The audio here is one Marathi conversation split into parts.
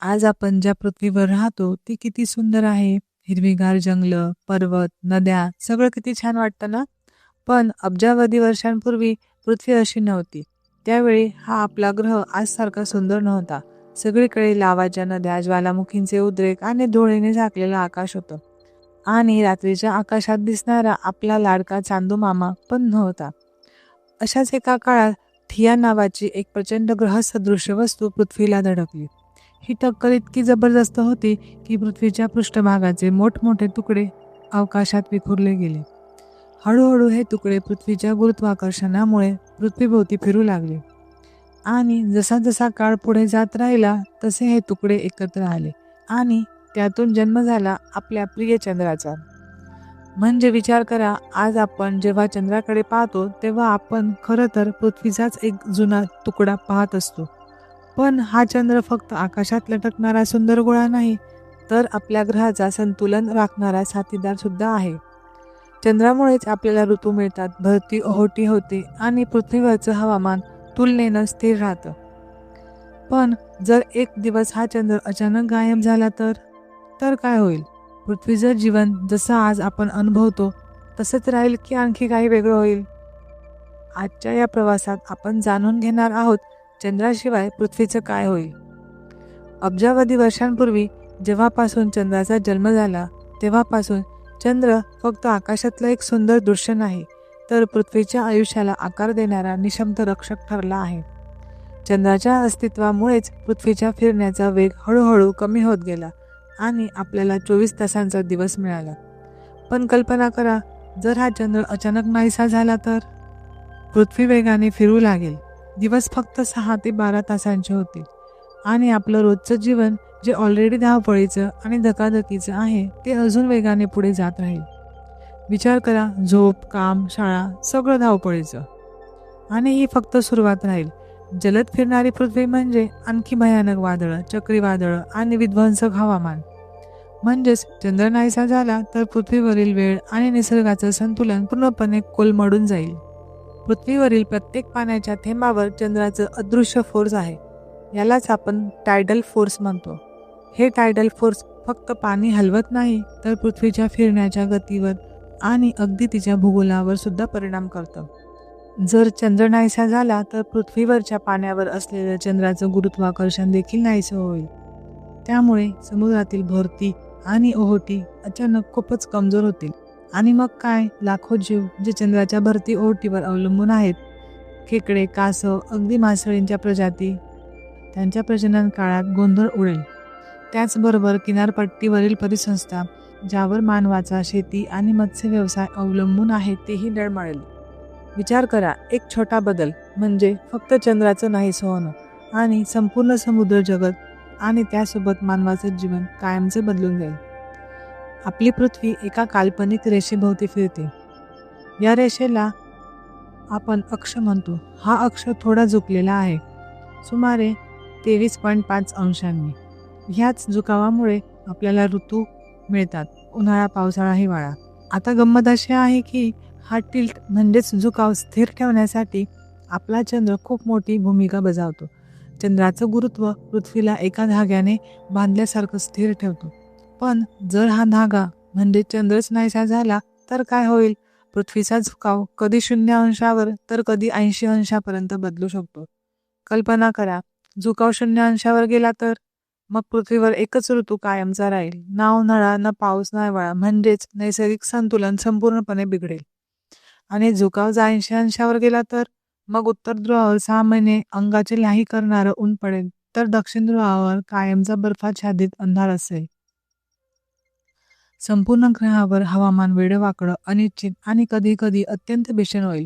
आज आपण ज्या पृथ्वीवर राहतो ती किती सुंदर आहे. हिरवीगार जंगलं, पर्वत, नद्या सगळं किती छान वाटतं ना? पण अब्जावधी वर्षांपूर्वी पृथ्वी अशी नव्हती. त्यावेळी हा आपला ग्रह आजसारखा सुंदर नव्हता. सगळीकडे लावाच्या नद्या, ज्वालामुखींचे उद्रेक आणि धुळीने झाकलेलं आकाश होतं. आणि रात्रीच्या आकाशात दिसणारा आपला लाडका चांदूमामा पण नव्हता. अशाच एका काळात थिया नावाची एक प्रचंड ग्रहसदृश्य वस्तू पृथ्वीला धडकली. ही टक्कर इतकी जबरदस्त होती की पृथ्वीच्या पृष्ठभागाचे मोठमोठे तुकडे अवकाशात विखुरले गेले. हळूहळू हे तुकडे पृथ्वीच्या गुरुत्वाकर्षणामुळे पृथ्वीभोवती फिरू लागले आणि जसा जसा काळ पुढे जात राहिला तसे हे तुकडे एकत्र आले आणि त्यातून जन्म झाला आपल्या प्रिय चंद्राचा. म्हणजे विचार करा, आज आपण जेव्हा चंद्राकडे पाहतो तेव्हा आपण खरं तर पृथ्वीचाच एक जुना तुकडा पाहत असतो. पण हा चंद्र फक्त आकाशात लटकणारा सुंदर गोळा नाही, तर आपल्या ग्रहाचा संतुलन राखणारा साथीदार सुद्धा आहे. चंद्रामुळेच आपल्याला ऋतू मिळतात, भरती ओहोटी होते आणि पृथ्वीवरचं हवामान तुलनेनं स्थिर राहतं. पण जर एक दिवस हा चंद्र अचानक गायब झाला तर काय होईल? पृथ्वीचं जीवन जसं आज आपण अनुभवतो तसंच राहील की आणखी काही वेगळं होईल? आजच्या या प्रवासात आपण जाणून घेणार आहोत चंद्राशिवाय पृथ्वीचं काय होईल. अब्जावधी वर्षांपूर्वी जेव्हापासून चंद्राचा जन्म झाला तेव्हापासून चंद्र फक्त आकाशातलं एक सुंदर दृश्य नाही, तर पृथ्वीच्या आयुष्याला आकार देणारा निशब्द रक्षक ठरला आहे. चंद्राच्या अस्तित्वामुळेच पृथ्वीच्या फिरण्याचा वेग हळूहळू कमी होत गेला आणि आपल्याला 24 तासांचा दिवस मिळाला. पण कल्पना करा, जर हा चंद्र अचानक नाहीसा झाला तर? पृथ्वी वेगाने फिरू लागेल. दिवस फक्त 6 ते 12 तासांचे होतील आणि आपलं रोजचं जीवन जे ऑलरेडी धावपळीचं आणि धकाधकीचं आहे ते अजून वेगाने पुढे जात राहील. विचार करा, झोप, काम, शाळा सगळं धावपळीचं. आणि ही फक्त सुरुवात राहील. जलद फिरणारी पृथ्वी म्हणजे आणखी भयानक वादळं, चक्रीवादळं आणि विध्वंसक हवामान. म्हणजेच चंद्र नाहीसा झाला तर पृथ्वीवरील वेळ आणि निसर्गाचं संतुलन पूर्णपणे कोलमडून जाईल. पृथ्वीवरील प्रत्येक पाण्याच्या थेंबावर चंद्राचं अदृश्य फोर्स आहे. यालाच आपण टायडल फोर्स म्हणतो. हे टायडल फोर्स फक्त पाणी हलवत नाही, तर पृथ्वीच्या फिरण्याच्या गतीवर आणि अगदी तिच्या भूगोलावर सुद्धा परिणाम करतं. जर चंद्र नाहीसा झाला तर पृथ्वीवरच्या पाण्यावर असलेलं चंद्राचं गुरुत्वाकर्षण देखील नाहीसं होईल. त्यामुळे समुद्रातील भरती आणि ओहोटी अचानक खूपच कमजोर होतील. आणि मग काय, लाखो जीव जे चंद्राच्या भरती ओहोटीवर अवलंबून आहेत, खेकडे, कासव, अगदी मासळींच्या प्रजाती, त्यांच्या प्रजनन काळात गोंधळ उडेल. त्याचबरोबर किनारपट्टीवरील परिसंस्था ज्यावर मानवाचा शेती आणि मत्स्य व्यवसाय अवलंबून आहे तेही डळमळेल. विचार करा, एक छोटा बदल म्हणजे फक्त चंद्राचं नाहीसं होणं आणि संपूर्ण समुद्र जगत आणि त्यासोबत मानवाचं जीवन कायमचं बदलून जाईल. आपली पृथ्वी एका काल्पनिक रेषेभोवती फिरते. या रेषेला आपण अक्ष म्हणतो. हा अक्ष थोडा झुकलेला आहे, सुमारे 23.5 अंशांनी. ह्याच झुकावामुळे आपल्याला ऋतू मिळतात, उन्हाळा, पावसाळा, हिवाळा. आता गंमत अशी आहे की हा टिल्ट म्हणजेच झुकाव स्थिर ठेवण्यासाठी आपला चंद्र खूप मोठी भूमिका बजावतो. चंद्राचं गुरुत्व पृथ्वीला एका धाग्याने बांधल्यासारखं स्थिर ठेवतो. पण जर हा धागा म्हणजे चंद्रच नाहीसा झाला तर काय होईल? पृथ्वीचा झुकाव कधी 0 अंशावर तर कधी 80 अंशापर्यंत बदलू शकतो. कल्पना करा, झुकाव 0 अंशावर गेला तर? मग पृथ्वीवर एकच ऋतू कायमचा राहील. ना उन्हाळा, ना पाऊस, ना हिवाळा. म्हणजेच नैसर्गिक संतुलन संपूर्णपणे बिघडेल. आणि झुकाव जर 80 अंशावर गेला तर? मग उत्तर ध्रुवावर 6 महिने अंगाची लाही करणारं ऊन पडेल, तर दक्षिण ध्रुवावर कायमचा बर्फाच्छादित अंधार असेल. संपूर्ण ग्रहावर हवामान वेडवाकडं, अनिश्चित आणि कधी कधी अत्यंत भीषण होईल.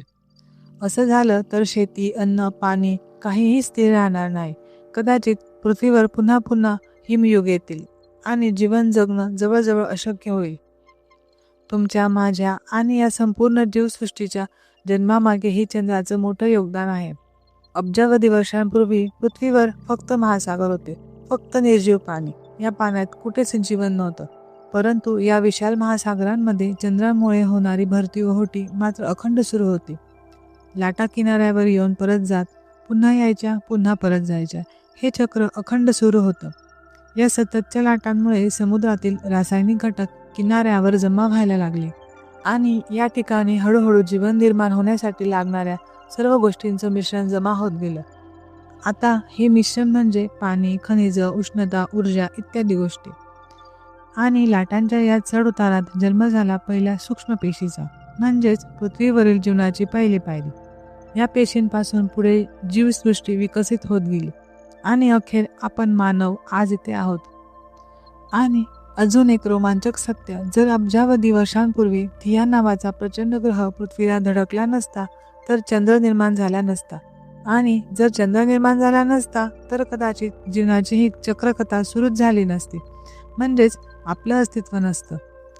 असं झालं तर शेती, अन्न, पाणी काहीही स्थिर राहणार नाही. कदाचित पृथ्वीवर पुन्हा पुन्हा हिमयुग येतील आणि जीवन जगणं जवळजवळ अशक्य होईल. तुमच्या, माझ्या आणि या संपूर्ण जीवसृष्टीच्या जन्मामागेही चंद्राचं मोठं योगदान आहे. अब्जावधी वर्षांपूर्वी पृथ्वीवर फक्त महासागर होते, फक्त निर्जीव पाणी. या पाण्यात कुठेच जीवन नव्हतं. परंतु या विशाल महासागरांमध्ये चंद्रामुळे होणारी भरती ओहोटी मात्र अखंड सुरू होती. लाटा किनाऱ्यावर येऊन परत जात, पुन्हा यायच्या, पुन्हा परत जायच्या. हे चक्र अखंड सुरू होतं. या सततच्या लाटांमुळे समुद्रातील रासायनिक घटक किनाऱ्यावर जमा व्हायला लागले आणि या ठिकाणी हळूहळू जीवन निर्माण होण्यासाठी लागणाऱ्या सर्व गोष्टींचं मिश्रण जमा होत गेलं. आता हे मिश्रण म्हणजे पाणी, खनिज, उष्णता, ऊर्जा इत्यादी गोष्टी. आणि लाटांच्या या चढ उतारात जन्म झाला पहिल्या सूक्ष्म पेशीचा, म्हणजेच पृथ्वीवरील जीवनाची पहिली पायरी. या पेशींपासून पुढे जीवसृष्टी विकसित होत गेली आणि अखेर आपण मानव आज इथे आहोत. आणि अजून एक रोमांचक सत्य, जर अब्जावधी वर्षांपूर्वी थिया नावाचा प्रचंड ग्रह पृथ्वीला धडकला नसता तर चंद्र निर्माण झाला नसता, आणि जर चंद्र निर्माण झाला नसता तर कदाचित जीवनाची ही चक्रकथा सुरूच झाली नसती, म्हणजेच आपलं अस्तित्व नसतं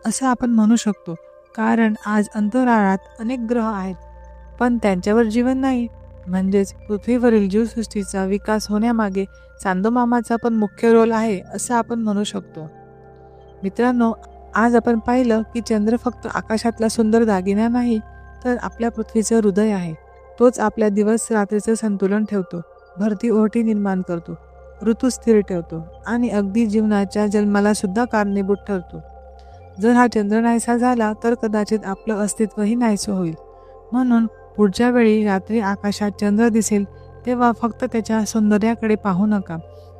असं आपण म्हणू शकतो. कारण आज अंतराळात अनेक ग्रह आहेत पण त्यांच्यावर जीवन नाही, म्हणजेच पृथ्वीवरील जीवसृष्टीचा विकास होण्यामागे चांदोमामाचा पण मुख्य रोल आहे असं आपण म्हणू शकतो. मित्रांनो, आज आपण पाहिलं की चंद्र फक्त आकाशातला सुंदर दागिना नाही तर आपल्या पृथ्वीचं हृदय आहे. तोच आपल्या दिवस रात्रीचं संतुलन ठेवतो, भरती ओहोटी निर्माण करतो, ऋतू स्थिर ठेवतो आणि अगदी जीवनाच्या जन्माला सुद्धा कारणीभूत ठरतो. जर हा चंद्र नाहीसा झाला तर कदाचित आपलं अस्तित्वही नाहीसं होईल. म्हणून पुढच्या वेळी रात्री आकाशात चंद्र दिसेल तेव्हा फक्त त्याच्या सौंदर्याकडे पाहू नका,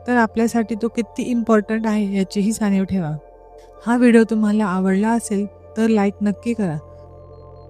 तर आपल्यासाठी तो किती इम्पॉर्टंट आहे याचीही जाणीव ठेवा. हा व्हिडिओ तुम्हाला आवडला असेल तर लाईक नक्की करा.